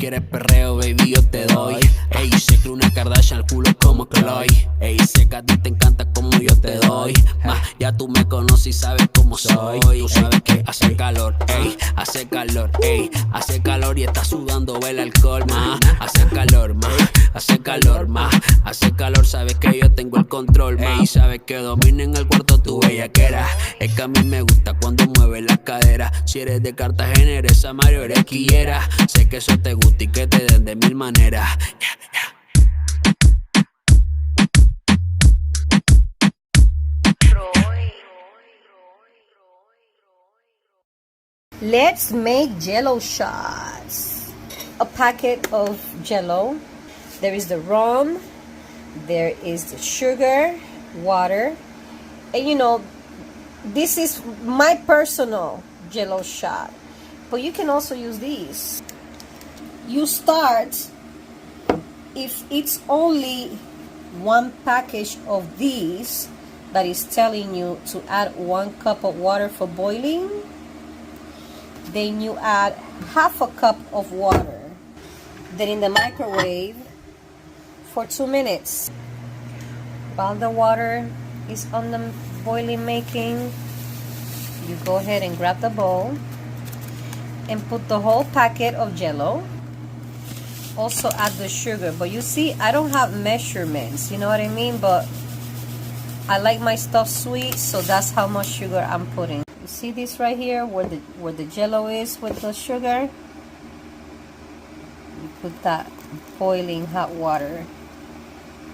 quieres perreo, baby, yo te doy. Ey, sé que una Kardashian al culo como Chloe. Ey, sé que a ti te encanta como yo te doy. Ya tú me conoces y sabes cómo soy. Tú sabes que hace calor, ey, hace calor, ey, hace calor y está sudando el alcohol, hace calor, hace calor, hace calor, sabes que yo tengo el control, ey, sabes que domina en el cuarto tu bellaquera. Es que a mí me gusta cuando mueves la cadera. Si eres de Cartagena, eres Mario, eres quillera. Sé que eso te gusta y que te den de mil maneras. Let's make jello shots. A packet of jello. There is the rum, there is the sugar, water, and you know, this is my personal jello shot, but you can also use these. You start, if it's only one package of these that is telling you to add 1 cup of water for boiling, then you add half a cup of water, then in the microwave for 2 minutes. While the water is on the boiling making, you go ahead and grab the bowl and put the whole packet of jello. Also add the sugar, but you see I don't have measurements, you know what I mean, but I like my stuff sweet, so that's how much sugar I'm putting. You see this right here where the jello is with the sugar? You put that boiling hot water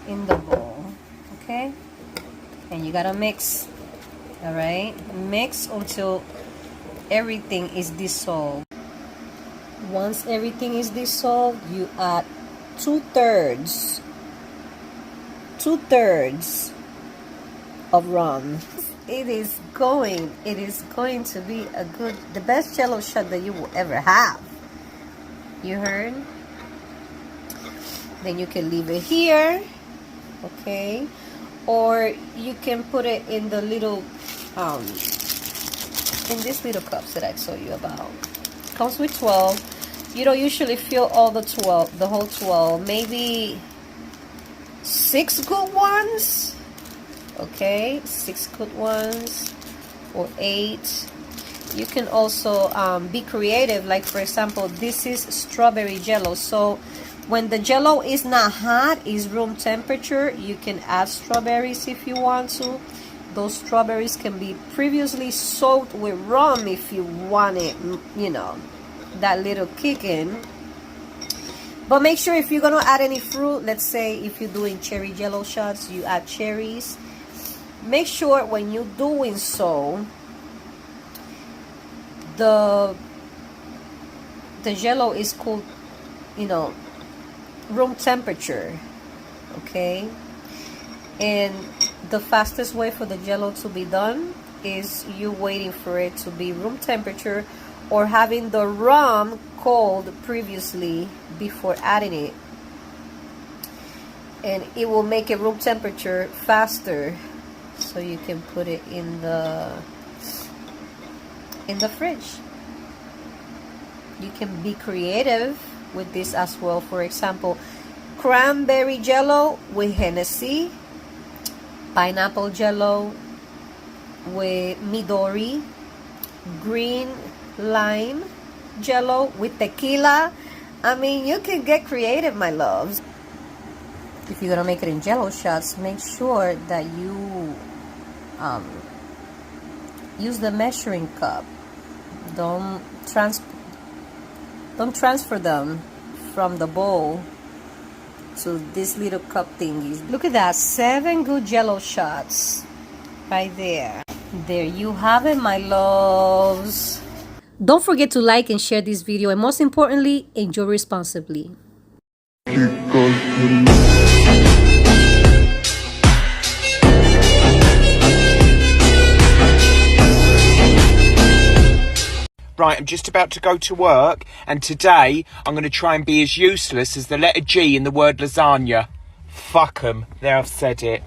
in the bowl, okay? And you gotta mix, all right? Mix until everything is dissolved. Once everything is dissolved, you add 2/3 of rum. It is going to be the best jello shot that you will ever have. You heard? Then you can leave it here, okay? Or you can put it in the little in these little cups that I told you about. Comes with 12. You don't usually fill all the whole 12. Maybe 6 good ones. Okay, 6 good ones or 8. You can also be creative. Like for example, this is strawberry jello. So when the jello is not hot, is room temperature, you can add strawberries if you want to. Those strawberries can be previously soaked with rum if you want it, you know, that little kick in. But make sure if you're gonna add any fruit, let's say if you're doing cherry jello shots, you add cherries. Make sure when you're doing so, the jello is cool, you know, room temperature, okay? And the fastest way for the jello to be done is you waiting for it to be room temperature or having the rum cold previously before adding it, and it will make it room temperature faster, so you can put it in the fridge. You can be creative with this as well. For example, cranberry jello with Hennessy, pineapple jello with Midori, green lime jello with tequila. I mean, you can get creative, my loves. If you're gonna make it in jello shots, make sure that you use the measuring cup. Don't transfer them from the bowl to this little cup thingies. Look at that, 7 good jello shots right there. There you have it, my loves. Don't forget to like and share this video, and most importantly, enjoy responsibly. Right, I'm just about to go to work, and today I'm going to try and be as useless as the letter G in the word lasagna. Fuck 'em. There, I've said it.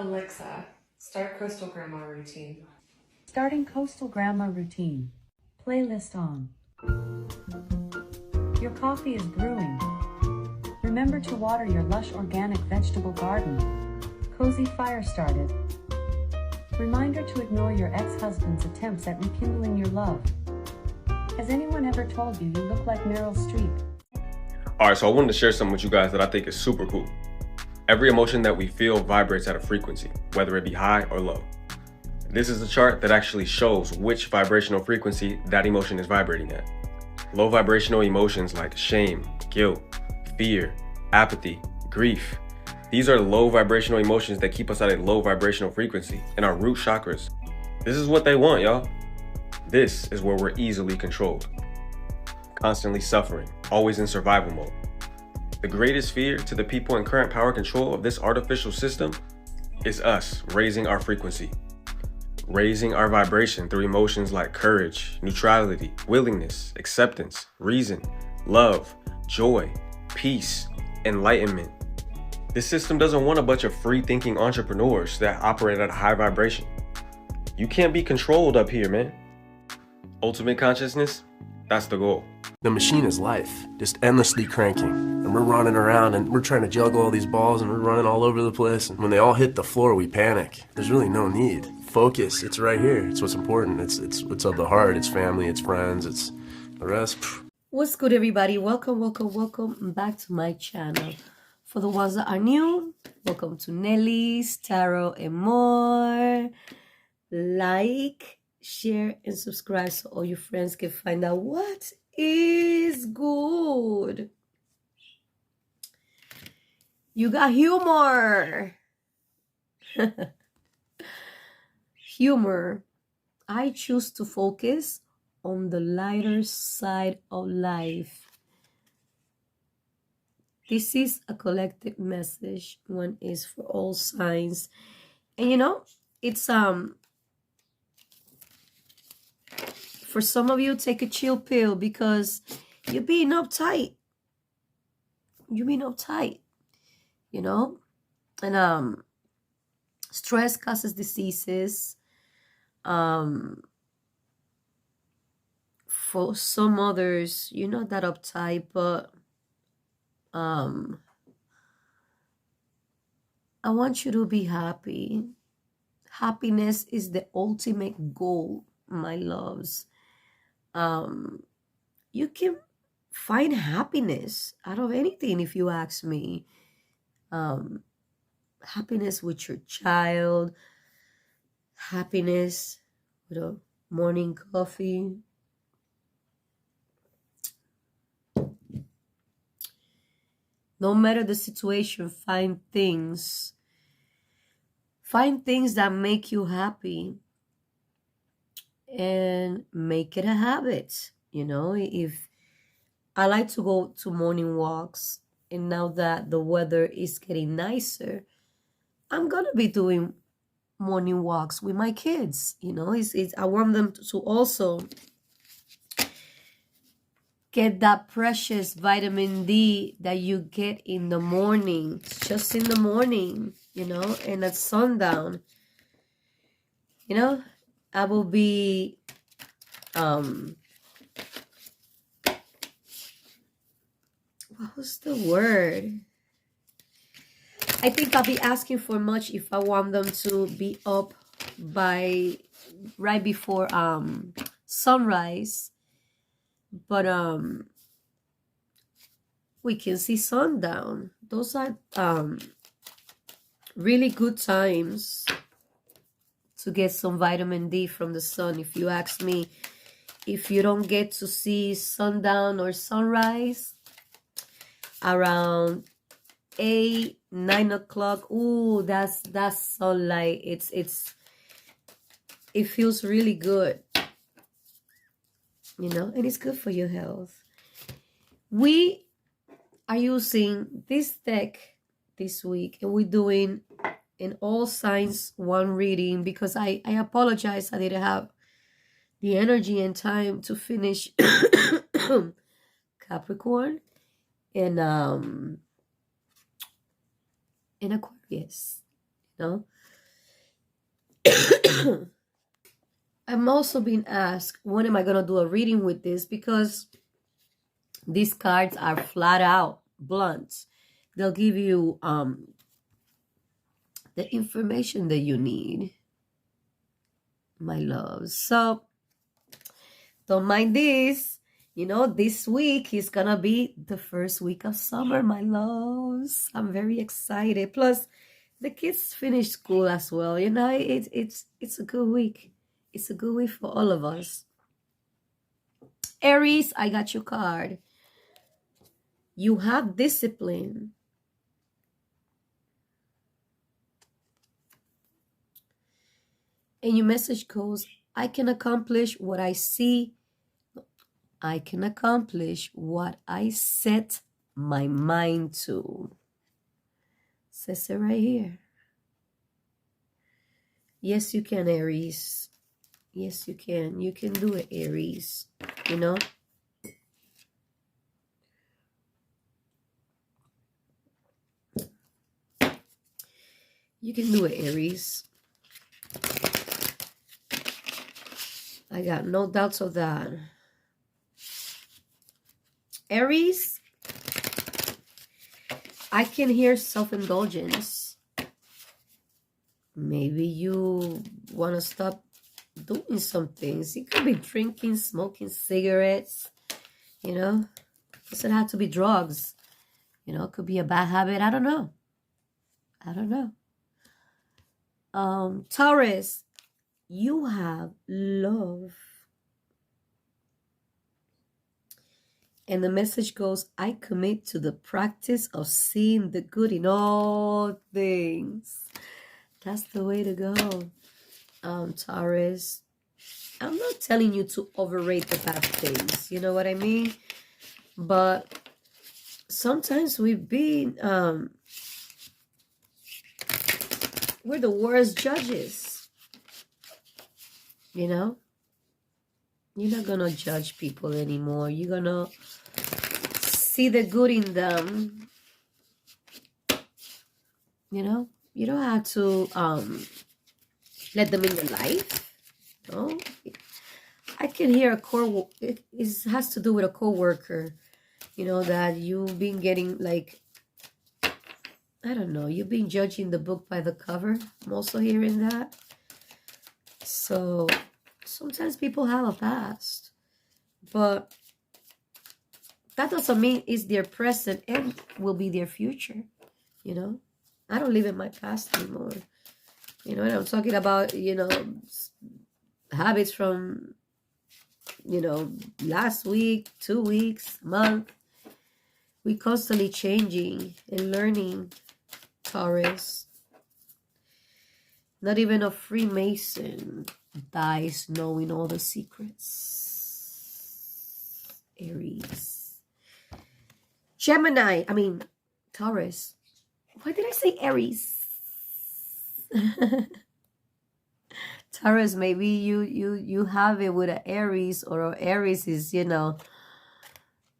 Alexa, start Coastal Grandma routine. Starting Coastal Grandma routine. Playlist on. Your coffee is brewing. Remember to water your lush organic vegetable garden. Cozy fire started. Reminder to ignore your ex-husband's attempts at rekindling your love. Has anyone ever told you you look like Meryl Streep? Alright, so I wanted to share something with you guys that I think is super cool. Every emotion that we feel vibrates at a frequency, whether it be high or low. This is a chart that actually shows which vibrational frequency that emotion is vibrating at. Low vibrational emotions like shame, guilt, fear, apathy, grief. These are low vibrational emotions that keep us at a low vibrational frequency in our root chakras. This is what they want, y'all. This is where we're easily controlled. Constantly suffering, always in survival mode. The greatest fear to the people in current power control of this artificial system is us raising our frequency. Raising our vibration through emotions like courage, neutrality, willingness, acceptance, reason, love, joy, peace, enlightenment. This system doesn't want a bunch of free-thinking entrepreneurs that operate at a high vibration. You can't be controlled up here, man. Ultimate consciousness, that's the goal. The machine is life, just endlessly cranking. And we're running around and we're trying to juggle all these balls and we're running all over the place. And when they all hit the floor, we panic. There's really no need. Focus, it's right here. It's what's important. It's what's of the heart. It's family, it's friends, it's the rest. What's good, everybody? Welcome back to my channel. For the ones that are new, welcome to Nelly's Tarot and More. Like, share, and subscribe so all your friends can find out what is good. You got humor. Humor. I choose to focus on the lighter side of life. This is a collective message. One is for all signs. And you know, it's for some of you, take a chill pill because you're being uptight. You're being uptight, you know? And stress causes diseases. For some others, you're not that uptight, but I want you to be happy. Happiness is the ultimate goal, my loves. You can find happiness out of anything if you ask me. Happiness with your child, happiness with a morning coffee. No matter the situation, find things that make you happy and make it a habit. You know, if I like to go to morning walks, and now that the weather is getting nicer, I'm gonna be doing morning walks with my kids. You know, I want them to also get that precious vitamin D that you get in the morning, just in the morning, you know, and at sundown. You know, I will be what was the word? I think I'll be asking for much if I want them to be up by right before sunrise. But we can see sundown. Those are really good times to get some vitamin D from the sun. If you ask me, if you don't get to see sundown or sunrise around 8, 9 o'clock, ooh, that's sunlight. It feels really good, you know, and it's good for your health. We are using this deck this week, and we're doing an all signs one reading because I apologize, I didn't have the energy and time to finish Capricorn and Aquarius. You No. I'm also being asked, when am I going to do a reading with this? Because these cards are flat out blunt. They'll give you the information that you need, my loves. So don't mind this. You know, this week is gonna be the first week of summer, my loves. I'm very excited. Plus, the kids finish school as well. You know, it's a good week. It's a good week for all of us. Aries, I got your card. You have discipline. And your message goes, I can accomplish what I see. I can accomplish what I set my mind to. Says it right here. Yes, you can, Aries. Yes, you can. You can do it, Aries. You know? You can do it, Aries. I got no doubts of that. Aries, I can hear self-indulgence. Maybe you want to stop doing some things. You could be drinking, smoking cigarettes, you know. Doesn't have to be drugs. You know, it could be a bad habit. I don't know. I don't know. Taurus, you have love. And the message goes, I commit to the practice of seeing the good in all things. That's the way to go, Taurus. I'm not telling you to overrate the bad things. You know what I mean? But sometimes we've been, we're the worst judges. You know? You're not going to judge people anymore. You're going to see the good in them. You know? You don't have to let them in your life. No? I can hear it has to do with a co-worker. You know, that you've been getting like, I don't know, you've been judging the book by the cover. I'm also hearing that. So sometimes people have a past, but that doesn't mean it's their present and will be their future. You know, I don't live in my past anymore. You know, and I'm talking about, you know, habits from, you know, last week, 2 weeks, month. We constantly changing and learning, Taurus. Not even a Freemason dies knowing all the secrets. Aries. Gemini. I mean, Taurus. Why did I say Aries? Taurus, maybe you have it with an Aries, or Aries is, you know,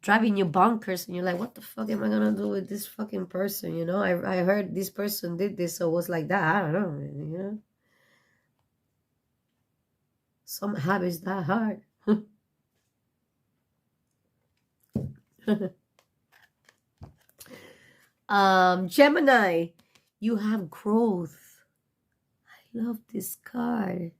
driving you bonkers, and you're like, what the fuck am I gonna do with this fucking person? You know, I heard this person did this, so it was like that. I don't know, you know. Some habits that hard. Gemini, you have growth. I love this card.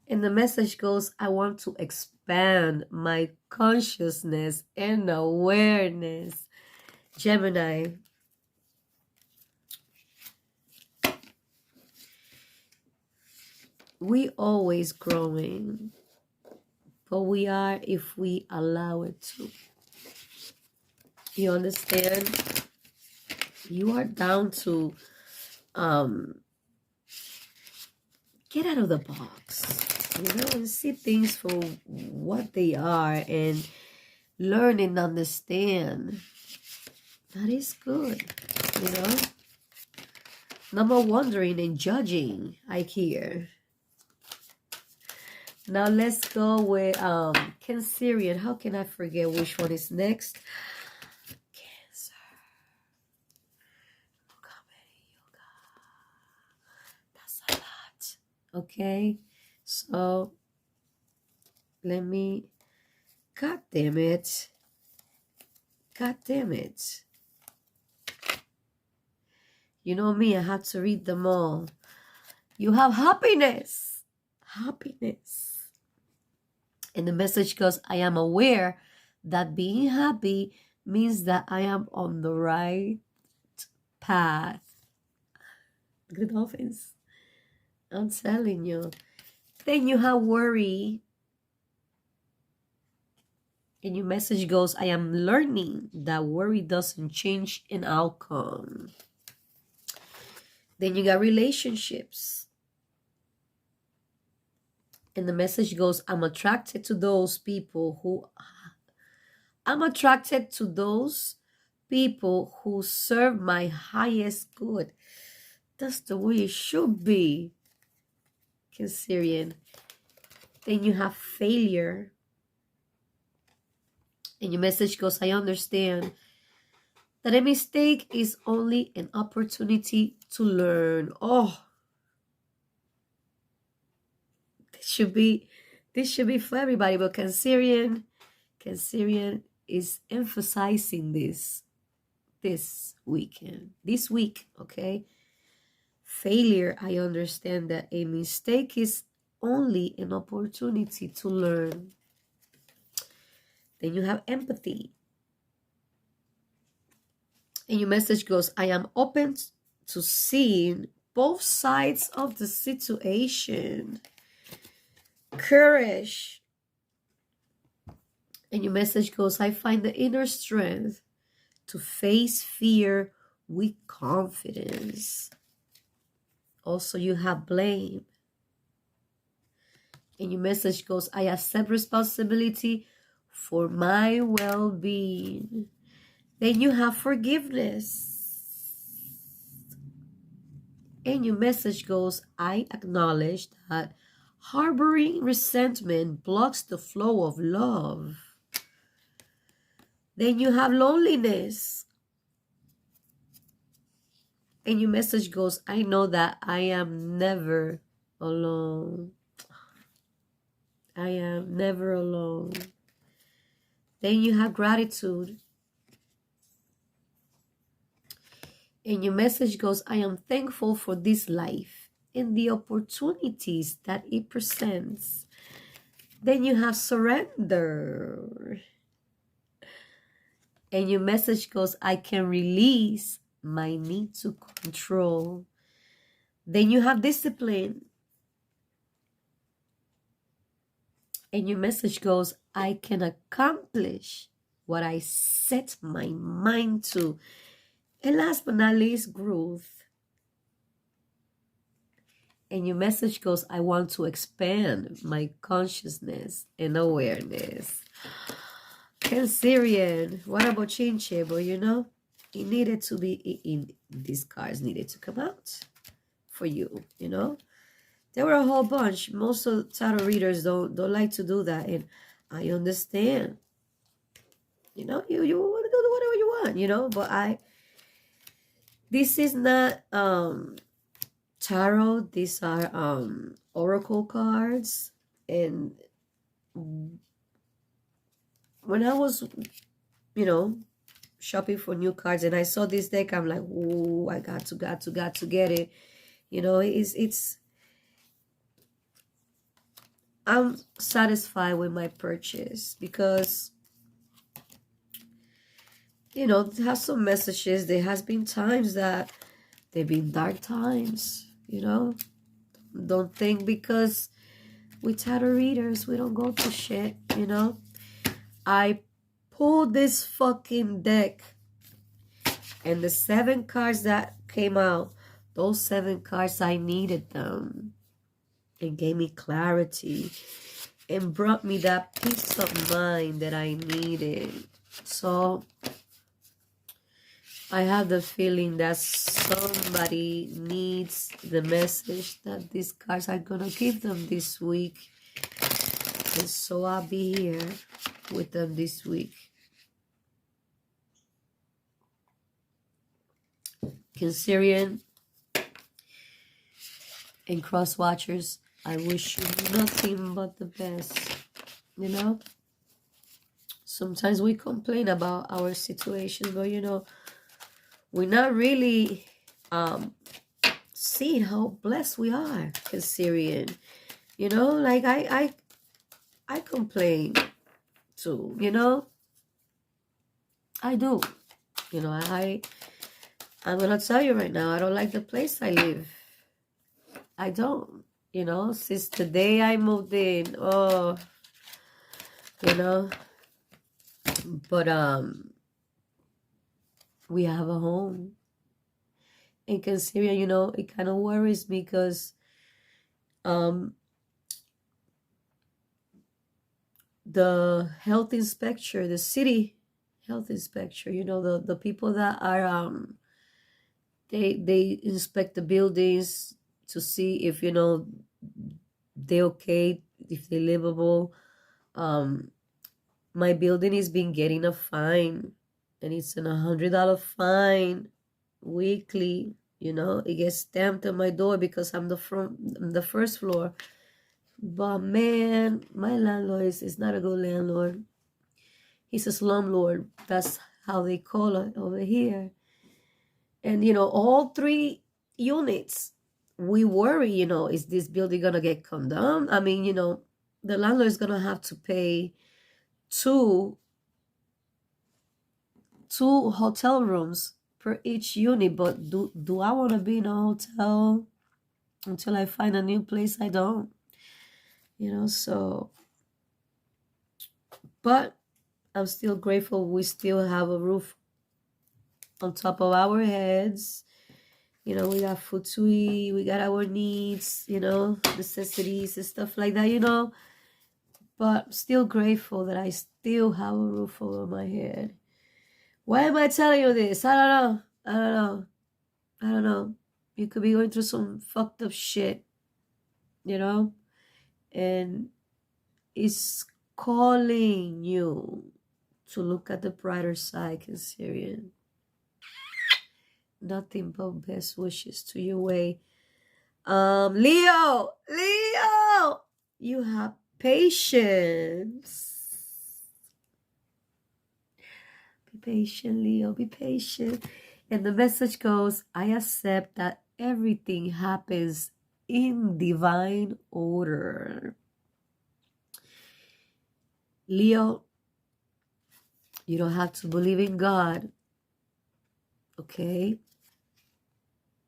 And the message goes, I want to expand my consciousness and awareness. Gemini. We always growing, but we are if we allow it to. You understand? You are down to get out of the box, you know, and see things for what they are and learn and understand. That is good, you know. No more wondering and judging, I hear. Now let's go with Cancerian. How can I forget which one is next? Cancer. Okay, so let me, god damn it, god damn it. You know me, I had to read them all. You have happiness, happiness. And the message goes, I am aware that being happy means that I am on the right path. Look at the dolphins. I'm telling you. Then you have worry. And your message goes, I am learning that worry doesn't change an outcome. Then you got relationships. And the message goes, I'm attracted to those people who serve my highest good. That's the way it should be, Cancerian. Then you have failure. And your message goes, I understand that a mistake is only an opportunity to learn. Oh, this should be for everybody, but Cancerian is emphasizing this week, okay? Failure, I understand that a mistake is only an opportunity to learn. Then you have empathy. And your message goes, I am open to seeing both sides of the situation. Courage. And your message goes, I find the inner strength to face fear with confidence. Also, you have blame. And your message goes, I accept responsibility for my well-being. Then you have forgiveness. And your message goes, I acknowledge that harboring resentment blocks the flow of love. Then you have loneliness. And your message goes, I know that I am never alone. I am never alone. Then you have gratitude. And your message goes, I am thankful for this life and the opportunities that it presents. Then you have surrender. And your message goes, I can release my need to control. Then you have discipline. And your message goes, I can accomplish what I set my mind to. And last but not least, growth. And your message goes, I want to expand my consciousness and awareness. Cancerian, what about Chinche? But you know, it needed to be, these cards needed to come out for you, you know. There were a whole bunch. Most of tarot readers don't like to do that, and I understand. You know, you want to do whatever you want, you know, but this is not tarot. These are oracle cards. And when I was, you know, shopping for new cards and I saw this deck, I'm like, oh, I got to get it. You know, I'm satisfied with my purchase because, you know, it has some messages. There has been times that they've been dark times, you know. Don't think because we tarot readers, we don't go through shit, you know. I pulled this fucking deck and the 7 cards that came out, those 7 cards, I needed them. It gave me clarity and brought me that peace of mind that I needed. So I have the feeling that somebody needs the message that these cards are going to give them this week. And so I'll be here with them this week. Cancerian. And cross watchers, I wish you nothing but the best. You know, sometimes we complain about our situation, but you know, we're not really seeing how blessed we are, Cancerian. You know, like I complain too, you know. I do. You know, I'm gonna tell you right now, I don't like the place I live. I don't. You know, since the day I moved in, oh, you know. But we have a home. And Cancerian, you know, it kind of worries me because the health inspector, the city health inspector, you know, the people that are they inspect the buildings to see if, you know, they're okay, if they're livable. My building is been getting a fine, and it's an $100 fine weekly. You know, it gets stamped on my door because I'm the first floor. But man, my landlord is not a good landlord. He's a slumlord. That's how they call it over here. And you know, all 3 units, we worry, you know, is this building gonna get condemned? I mean, you know, the landlord is gonna have to pay two hotel rooms per each unit. But do I want to be in a hotel until I find a new place? I don't, you know. So, but I'm still grateful we still have a roof on top of our heads. You know, we got food to eat, we got our needs, you know, necessities and stuff like that, you know. But I'm still grateful that I still have a roof over my head. Why am I telling you this? I don't know. You could be going through some fucked up shit, you know, and it's calling you to look at the brighter side, Cancerian. Nothing but best wishes to your way. Leo, you have patience. Be patient, Leo, be patient. And the message goes, I accept that everything happens in divine order. Leo, you don't have to believe in God, okay,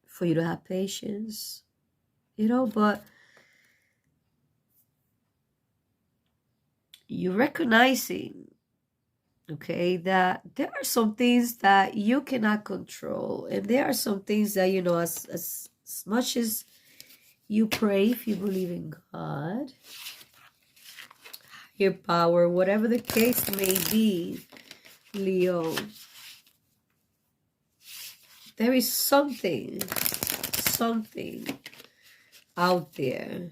for you to have patience, you know, but you're recognizing, okay, that there are some things that you cannot control, and there are some things that, you know, as much as you pray, if you believe in God, your power, whatever the case may be, Leo, there is something out there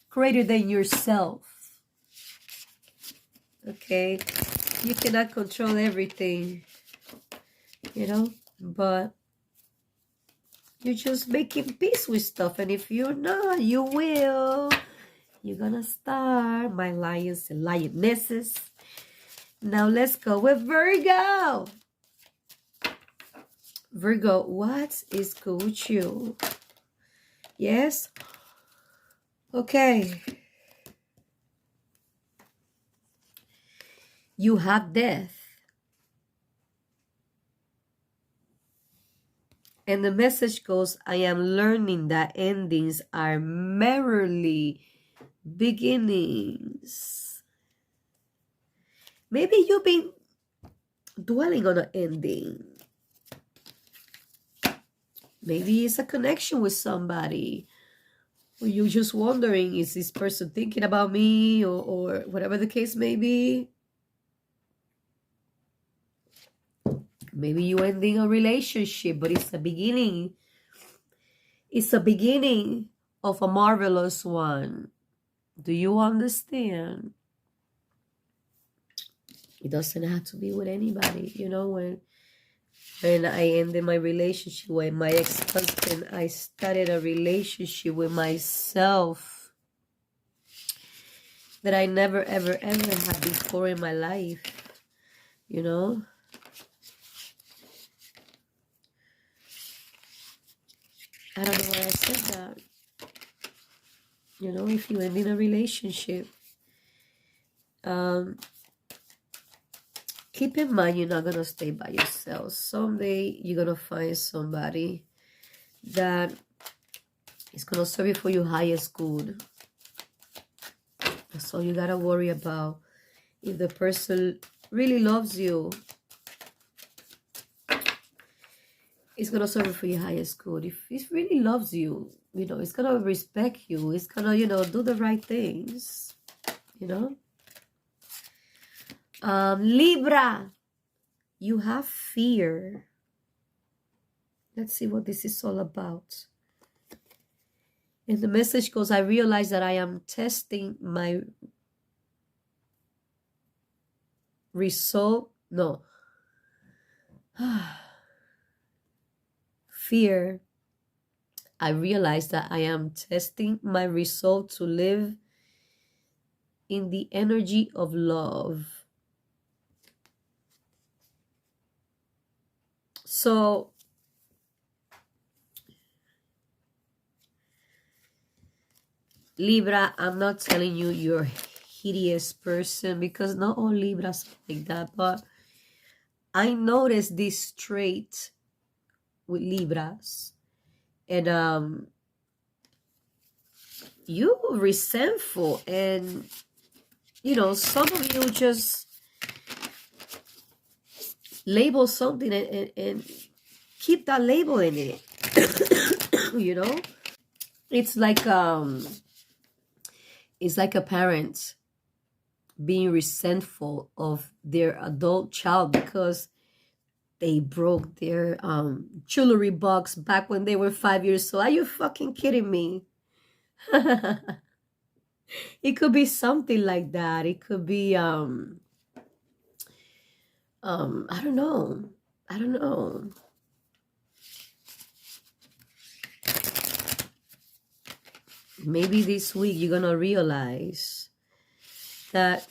greater than yourself, okay? You cannot control everything, you know, but you're just making peace with stuff. And if you're not, you will. You're gonna start, my lions and lionesses. Now let's go with Virgo. Virgo, what is good with you? Yes? Okay. You have death. And the message goes, I am learning that endings are merely beginnings. Maybe you've been dwelling on an ending. Maybe it's a connection with somebody. Or you're just wondering, is this person thinking about me, or whatever the case may be. Maybe you're ending a relationship, but it's a beginning. It's a beginning of a marvelous one. Do you understand? It doesn't have to be with anybody. You know, when And I ended my relationship with my ex-husband. I started a relationship with myself that I never, ever, ever had before in my life. You know? I don't know why I said that. You know, if you end in a relationship, keep in mind you're not going to stay by yourself. Someday you're going to find somebody that is going to serve you for your highest good. That's all you got to worry about. If the person really loves you, it's going to serve you for your highest good. If it really loves you, you know, it's going to respect you. It's going to, you know, do the right things, you know. Libra, you have fear. Let's see what this is all about. And the message goes, I realize that I am testing my result. No. Fear. I realize that I am testing my resolve to live in the energy of love. So, Libra, I'm not telling you you're a hideous person, because not all Libras are like that, but I noticed this trait with Libras. And you resentful, and you know, some of you just label something and keep that label in it. You know, it's like a parent being resentful of their adult child because they broke their jewelry box back when they were 5 years old. Are you fucking kidding me? It could be something like that. It could be I don't know. I don't know. Maybe this week you're gonna realize that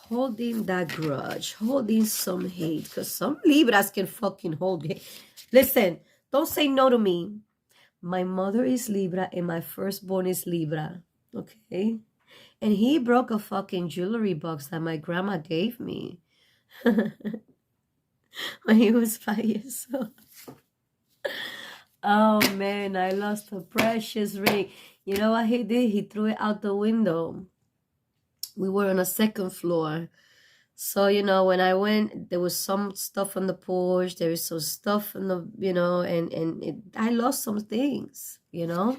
holding that grudge, holding some hate, because some Libras can fucking hold it. Listen, don't say no to me. My mother is Libra and my firstborn is Libra, okay? And he broke a fucking jewelry box that my grandma gave me when he was 5 years old. Oh man, I lost a precious ring. You know what he did? He threw it out the window. We were on a second floor. So, you know, when I went, there was some stuff on the porch. There was some stuff in the, you know, and I lost some things, you know.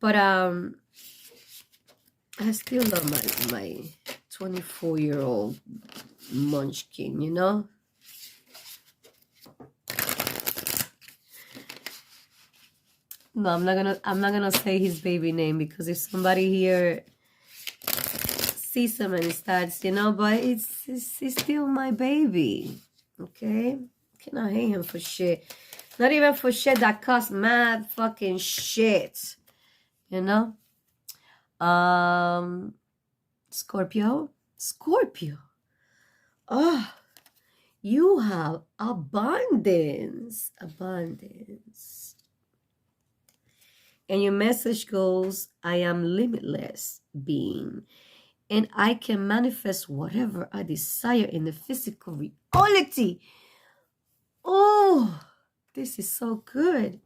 But I still love my 24-year-old munchkin, you know. No, I'm not gonna say his baby name, because if somebody here sees him and starts, you know, but it's still my baby, okay? Cannot hate him for shit. Not even for shit that costs mad fucking shit, you know? Scorpio. Oh, you have abundance. And your message goes, I am limitless being, and I can manifest whatever I desire in the physical reality. Oh, this is so good.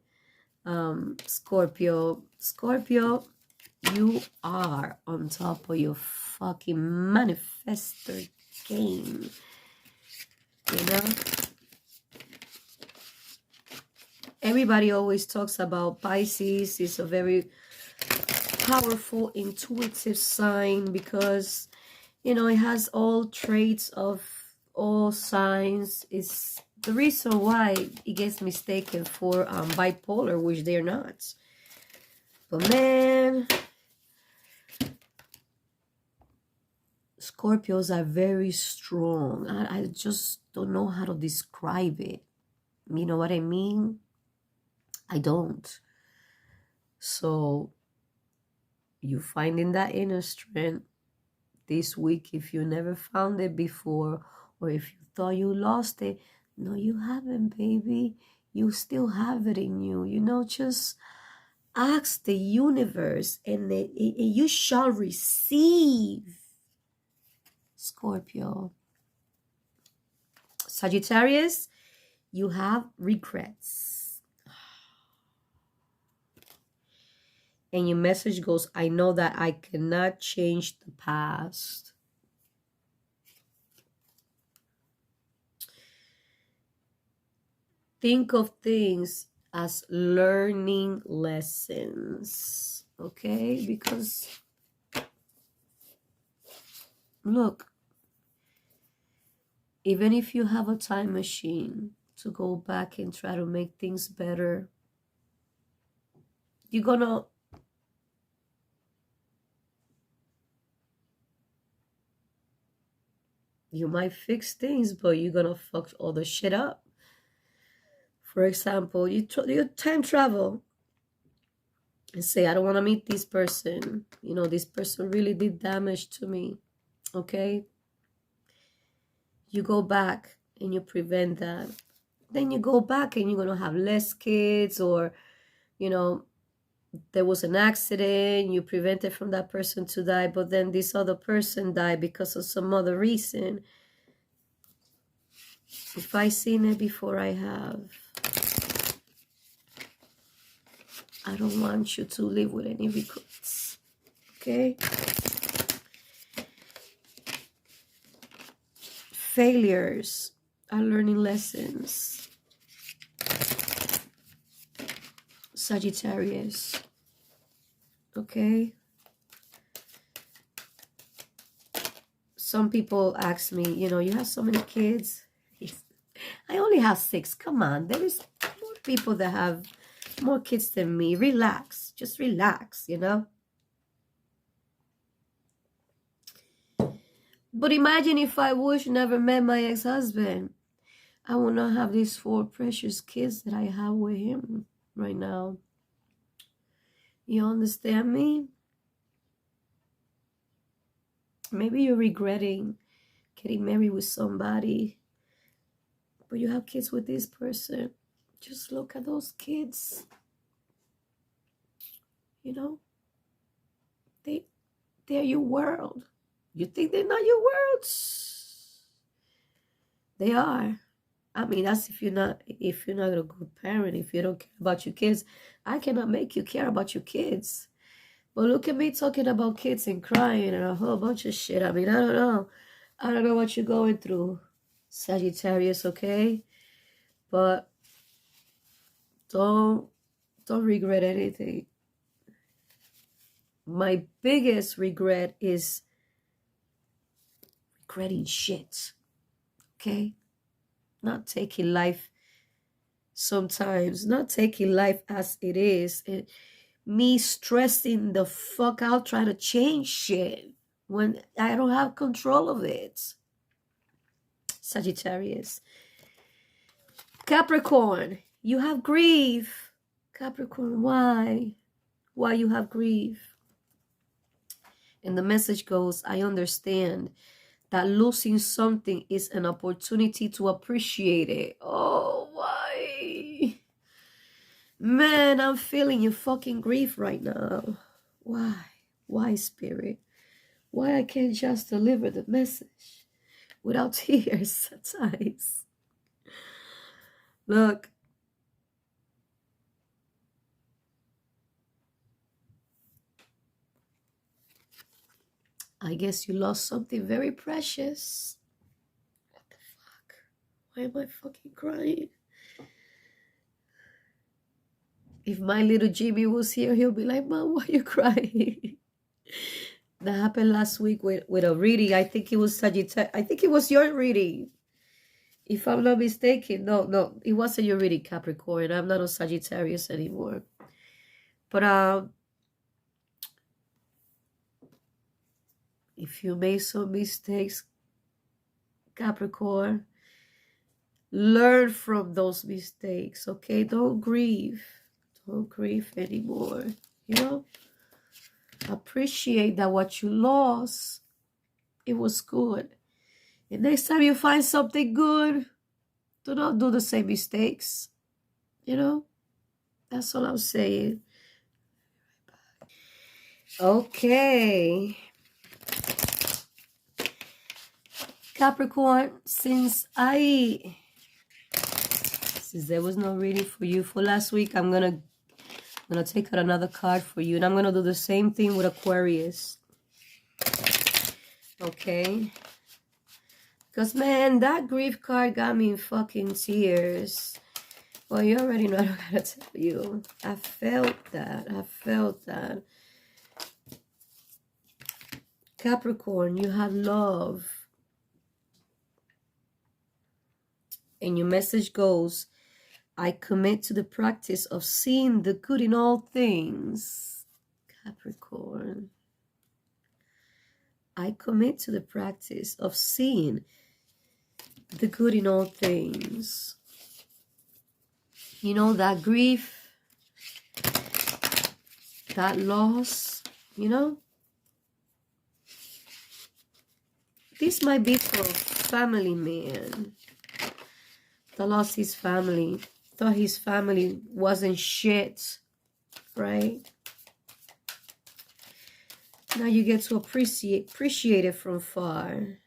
Scorpio, you are on top of your fucking manifester game. You know? Everybody always talks about Pisces. It's a very powerful, intuitive sign because, you know, it has all traits of all signs. It's the reason why it gets mistaken for bipolar, which they're not. But man, Scorpios are very strong. I just don't know how to describe it. You know what I mean? I don't. So you finding that inner strength this week if you never found it before, or if you thought you lost it. No, you haven't, baby. You still have it in you. You know, just ask the universe and you shall receive. Scorpio. Sagittarius, you have regrets. And your message goes, I know that I cannot change the past. Think of things as learning lessons, okay? Because, look, even if you have a time machine to go back and try to make things better, you might fix things, but you're gonna fuck all the shit up. For example, you time travel and say, I don't want to meet this person. You know, this person really did damage to me, okay? You go back and you prevent that. Then you go back and you're going to have less kids, or, you know, there was an accident, you prevented from that person to die, but then this other person died because of some other reason. If I seen it before I have, I don't want you to live with any regrets, okay? Failures are learning lessons. Sagittarius, okay? Some people ask me, you know, you have so many kids. I only have 6. Come on, there is more people that have more kids than me. Relax, just relax, you know? But imagine if I wish never met my ex-husband. I will not have these 4 precious kids that I have with him right now. You understand me? Maybe you're regretting getting married with somebody, but you have kids with this person. Just look at those kids. You know, they're your world. You think they're not your world? They are. I mean, that's if you're not a good parent, if you don't care about your kids. I cannot make you care about your kids. But look at me talking about kids and crying and a whole bunch of shit. I mean, I don't know. I don't know what you're going through, Sagittarius, okay? But don't regret anything. My biggest regret is regretting shit, okay? Not taking life sometimes, not taking life as it is. And me stressing the fuck out trying to change shit when I don't have control of it. Sagittarius. Capricorn, you have grief. Capricorn, why? Why you have grief? And the message goes, I understand that losing something is an opportunity to appreciate it. Oh, why? Man, I'm feeling your fucking grief right now. Why? Why, Spirit? Why I can't just deliver the message without tears at times? Look. I guess you lost something very precious. What the fuck? Why am I fucking crying? If my little Jimmy was here, he'll be like, Mom, why are you crying? That happened last week with a reading. I think it was Sagittarius. I think it was your reading. If I'm not mistaken. No, it wasn't your reading, Capricorn. I'm not a Sagittarius anymore. But If you made some mistakes, Capricorn, learn from those mistakes, okay? Don't grieve. Don't grieve anymore, you know? Appreciate that what you lost, it was good. And next time you find something good, do not do the same mistakes, you know? That's all I'm saying. Okay. Capricorn, since there was no reading for you for last week, I'm gonna take out another card for you, and I'm gonna do the same thing with Aquarius. Okay? Because man, that grief card got me in fucking tears. Well, you already know what I gotta tell you. I felt that. I felt that. Capricorn, you have love. And your message goes, I commit to the practice of seeing the good in all things. Capricorn. I commit to the practice of seeing the good in all things. You know, that grief, that loss, you know? This might be for family man that lost his family, thought his family wasn't shit, right? Now you get to appreciate it from far.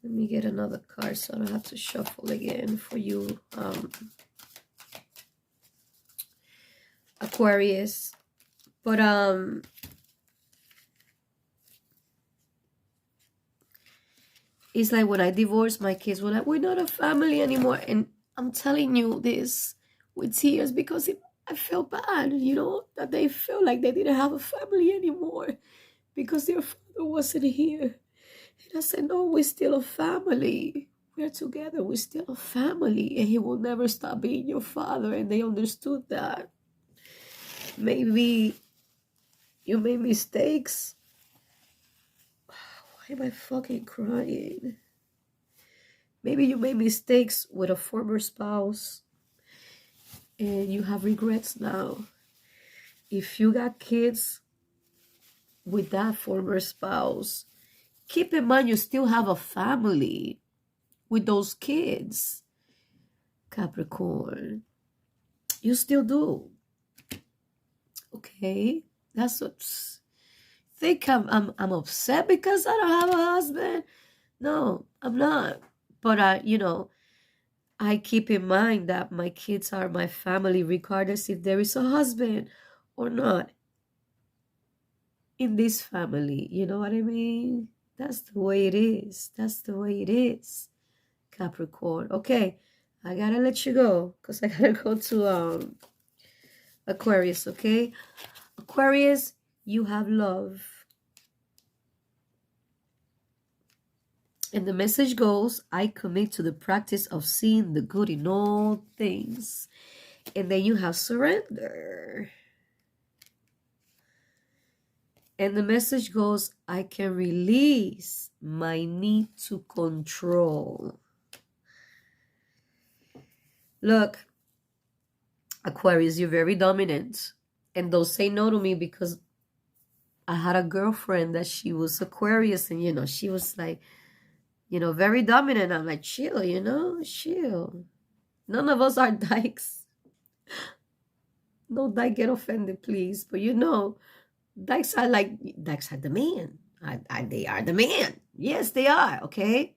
Let me get another card so I don't have to shuffle again for you, Aquarius. But it's like when I divorced, my kids were like, we're not a family anymore. And I'm telling you this with tears because I felt bad, you know, that they felt like they didn't have a family anymore because their father wasn't here. And I said, no, we're still a family. We're together. We're still a family. And he will never stop being your father. And they understood that. Maybe you made mistakes. Why am I fucking crying? Maybe you made mistakes with a former spouse and you have regrets now. If you got kids with that former spouse, keep in mind you still have a family with those kids, Capricorn. You still do. Okay? That's what... Think I'm upset because I don't have a husband? No, I'm not. But you know, I keep in mind that my kids are my family regardless if there is a husband or not in this family. You know what I mean? That's the way it is. That's the way it is, Capricorn. Okay, I gotta let you go because I gotta go to Aquarius, okay? Aquarius, you have love. And the message goes, I commit to the practice of seeing the good in all things. And then you have surrender. And the message goes, I can release my need to control. Look, Aquarius, you're very dominant. And don't say no to me because I had a girlfriend that she was Aquarius and, you know, she was like, you know, very dominant. I'm like, chill, you know, chill. None of us are dykes. No dyke get offended, please. But you know, dykes are the man. They are the man. Yes, they are, okay?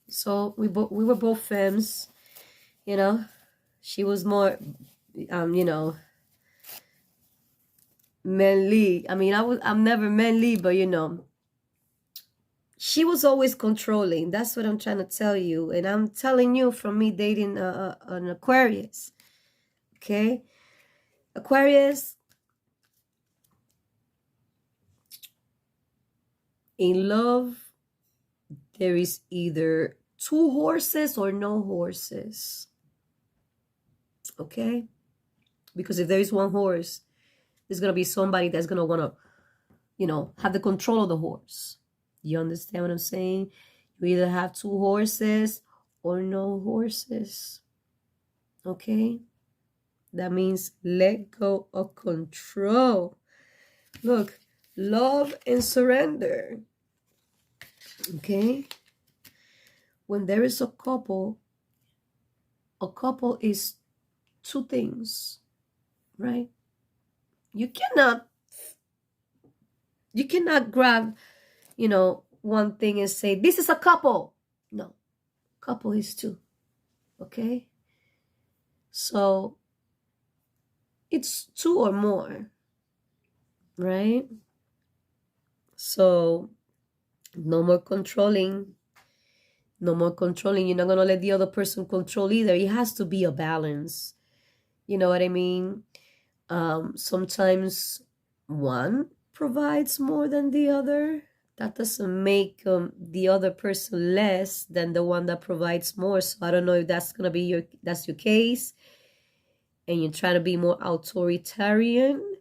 So we were both femmes, you know. She was more, you know, manly. I mean, I'm never manly, but you know, she was always controlling. That's what I'm trying to tell you. And I'm telling you from me dating an Aquarius. Okay? Aquarius, in love, there is either 2 horses or no horses. Okay? Because if there is 1 horse, there's going to be somebody that's going to want to you know, have the control of the horse. You understand what I'm saying? You either have 2 horses or no horses. Okay? That means let go of control. Look, love and surrender. Okay? When there is a couple is 2 things, right? You cannot grab, you know, one thing and say, this is a couple. No, couple is 2. Okay? So it's 2 or more, right? So no more controlling. No more controlling. You're not going to let the other person control either. It has to be a balance. You know what I mean? Sometimes one provides more than the other. That doesn't make the other person less than the one that provides more. So I don't know if that's going to be your case. And you're trying to be more authoritarian.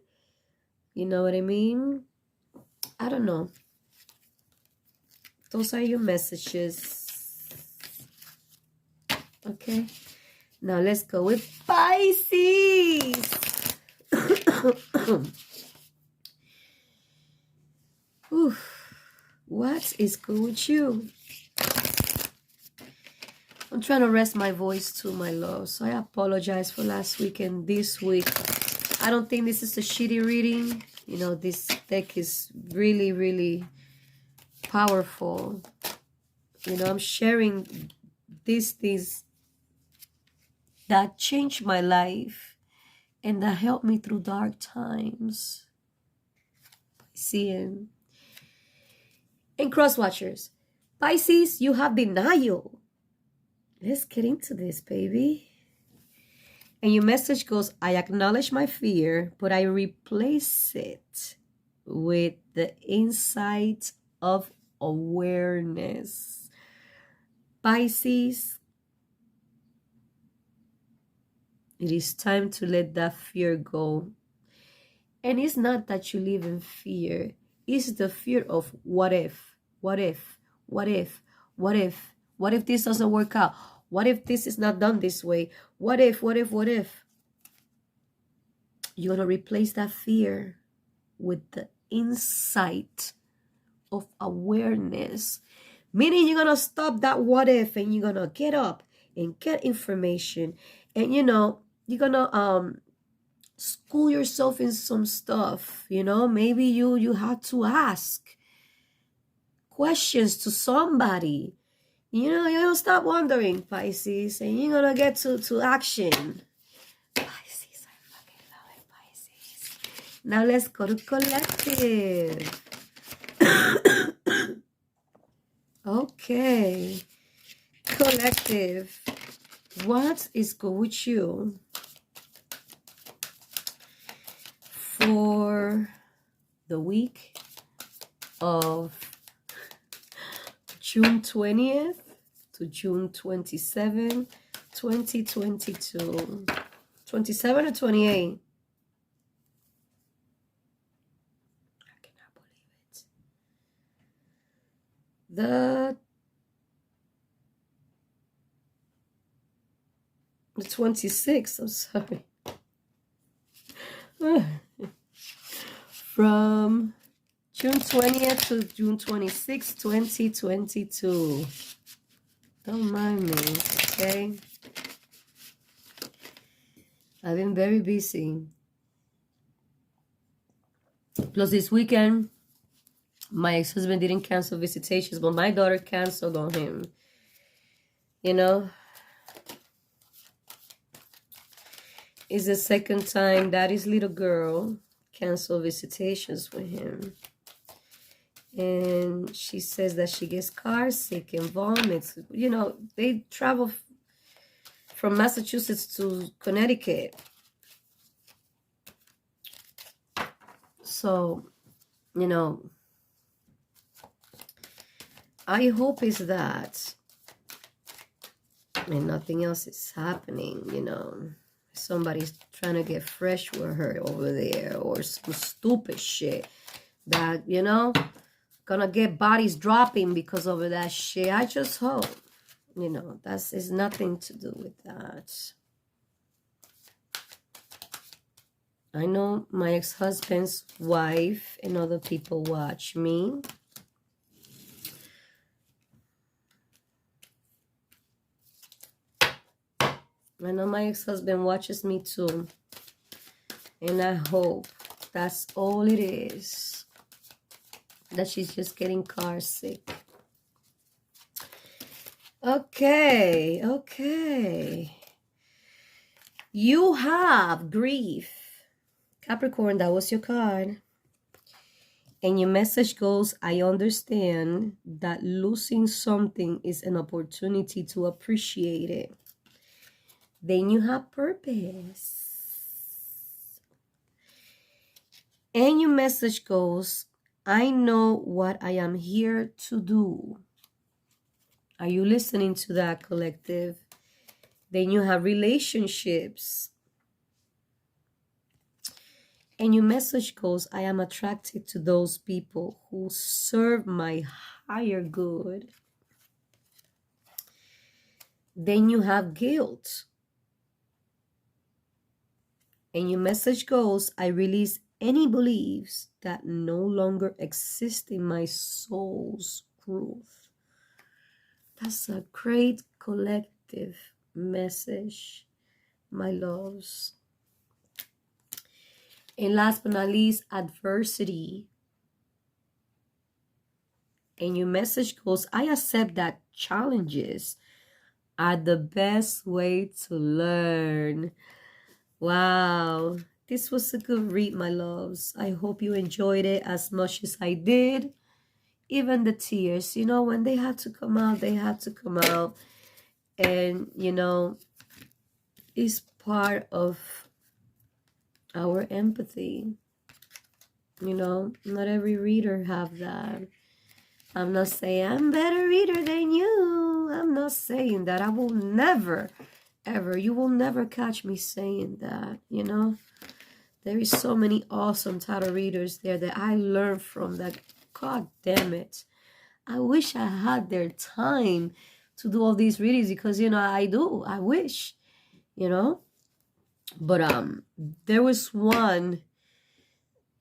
You know what I mean? I don't know. Those are your messages. Okay. Now let's go with Pisces. What is good with you? I'm trying to rest my voice too, my love. So I apologize for last week and this week. I don't think this is a shitty reading. You know, this deck is really, really powerful. You know, I'm sharing these things that changed my life and that helped me through dark times. Piscean. And cross watchers. Pisces, you have denial. Let's get into this, baby. And your message goes, I acknowledge my fear, but I replace it with the insight of awareness. Pisces, it is time to let that fear go. And it's not that you live in fear. It's the fear of what if, what if, what if, what if, what if this doesn't work out? What if this is not done this way? What if, what if, what if? You're going to replace that fear with the insight of awareness. Meaning you're going to stop that what if and you're going to get up and get information. And, you know, you're going to school yourself in some stuff. You know, maybe you have to ask questions to somebody. You know, you don't stop wondering, Pisces, and you're going to get to action. Pisces, I fucking love it, Pisces. Now let's go to collective. Okay. Collective. What is good with you for the week of June 20th to June 27, 2022. 27 or 28? I cannot believe it. The 26th, I'm sorry. From June 20th to June 26th, 2022. Don't mind me, okay? I've been very busy. Plus this weekend, my ex-husband didn't cancel visitations, but my daughter canceled on him. You know? It's the second time Daddy's little girl canceled visitations with him. And she says that she gets car sick and vomits. You know, they travel from Massachusetts to Connecticut. So, you know, I hope it's that. And nothing else is happening, you know. Somebody's trying to get fresh with her over there or some stupid shit. that, you know, gonna get bodies dropping because of that shit. I just hope, you know, it's nothing to do with that. I know my ex-husband's wife and other people watch me. I know my ex-husband watches me too. And I hope that's all it is. That she's just getting car sick. Okay, okay. You have grief. Capricorn, that was your card. And your message goes, I understand that losing something is an opportunity to appreciate it. Then you have purpose. And your message goes, I know what I am here to do. Are you listening to that, collective? Then you have relationships. And your message goes, I am attracted to those people who serve my higher good. Then you have guilt. And your message goes, I release any beliefs that no longer exist in my soul's growth. That's a great collective message, my loves. And last but not least, adversity. And your message goes, I accept that challenges are the best way to learn. Wow. This was a good read, my loves. I hope you enjoyed it as much as I did. Even the tears, you know, when they had to come out, they had to come out. And, you know, it's part of our empathy. You know, not every reader have that. I'm not saying I'm a better reader than you. I'm not saying that. I will never, ever, you will never catch me saying that, you know. There is so many awesome tarot readers there that I learned from that. God damn it. I wish I had their time to do all these readings because, you know, I do. I wish, you know. But there was one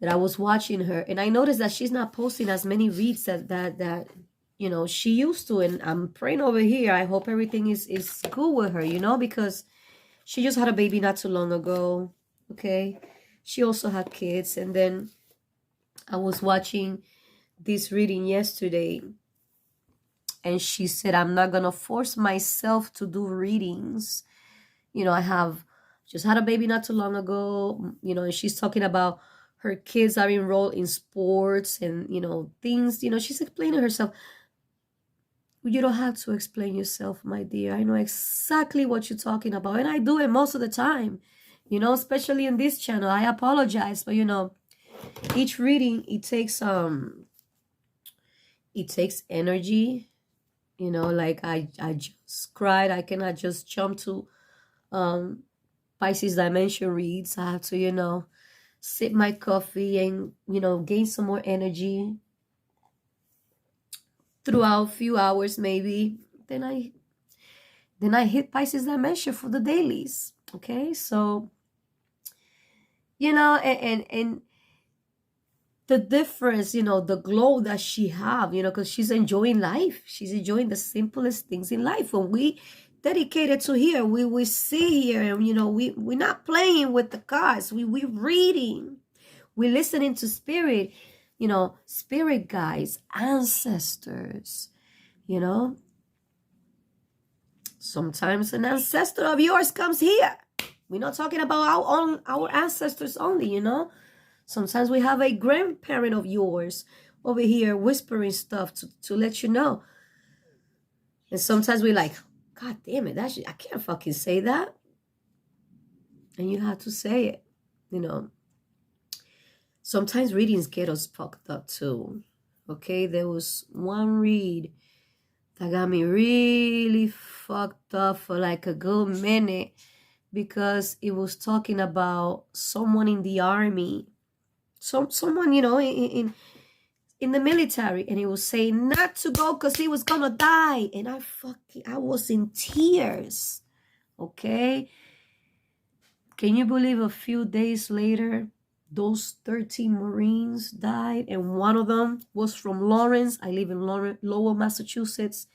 that I was watching her, and I noticed that she's not posting as many reads that you know, she used to. And I'm praying over here. I hope everything is good with her, you know, because she just had a baby not too long ago. Okay. She also had kids. And then I was watching this reading yesterday, and she said, I'm not gonna force myself to do readings. You know, I have just had a baby not too long ago, you know, and she's talking about her kids are enrolled in sports and, you know, things, you know, she's explaining herself. You don't have to explain yourself, my dear. I know exactly what you're talking about, and I do it most of the time, you know, especially in this channel. I apologize, but, you know, each reading, it takes energy, you know, like I just cried. I cannot just jump to Pisces dimension reads. I have to, you know, sip my coffee and, you know, gain some more energy throughout a few hours maybe. Then I hit Pisces dimension for the dailies. Okay, so, you know, and the difference, you know, the glow that she have, you know, because she's enjoying life. She's enjoying the simplest things in life. When we dedicated to here, we see here, and, you know, we're not playing with the cards. We reading. We're listening to spirit, you know, spirit guides, ancestors, you know. Sometimes an ancestor of yours comes here. We're not talking about our ancestors only, you know. Sometimes we have a grandparent of yours over here whispering stuff to let you know. And sometimes we're like, God damn it, I can't fucking say that. And you have to say it, you know. Sometimes readings get us fucked up too. Okay, there was one read that got me really fucked up for like a good minute, because it was talking about someone in the army. Someone, you know, in the military, and he was saying not to go because he was gonna die. And I was in tears. Okay. Can you believe a few days later, those 13 Marines died, and one of them was from Lawrence. I live in Lowell, Massachusetts.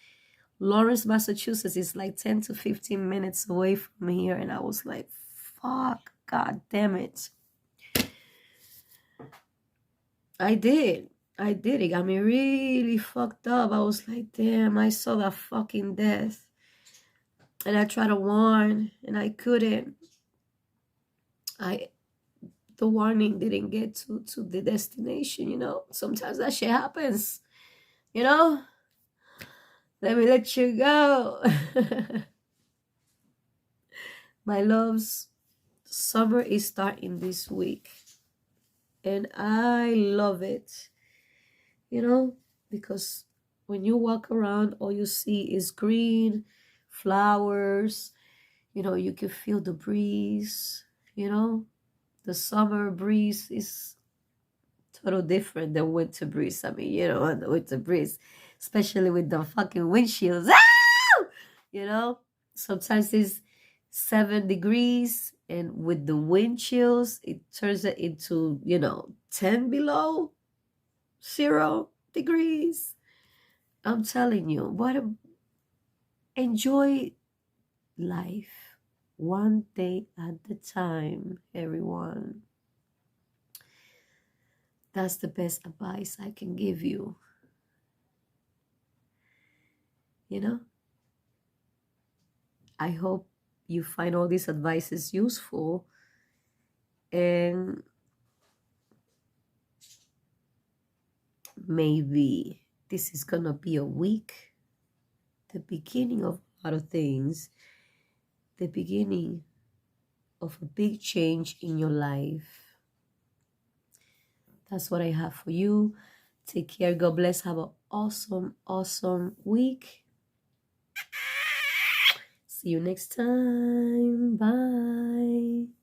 Lawrence, Massachusetts is like 10 to 15 minutes away from here. And I was like, fuck, god damn it. I did. It got me really fucked up. I was like, damn, I saw that fucking death. And I tried to warn, and I couldn't. The warning didn't get to the destination, you know. Sometimes that shit happens, you know. Let me let you go. My loves, summer is starting this week. And I love it, you know, because when you walk around, all you see is green, flowers, you know, you can feel the breeze, you know. The summer breeze is total different than winter breeze. I mean, you know, the winter breeze, especially with the fucking windshields. Ah! You know, sometimes it's 7 degrees, and with the wind chills, it turns it into, you know, 10 below 0 degrees. I'm telling you, enjoy life one day at a time, everyone. That's the best advice I can give you. You know, I hope you find all these advices useful, and maybe this is gonna be a week, the beginning of a lot of things, the beginning of a big change in your life. That's what I have for you. Take care. God bless. Have an awesome, awesome week. See you next time. Bye.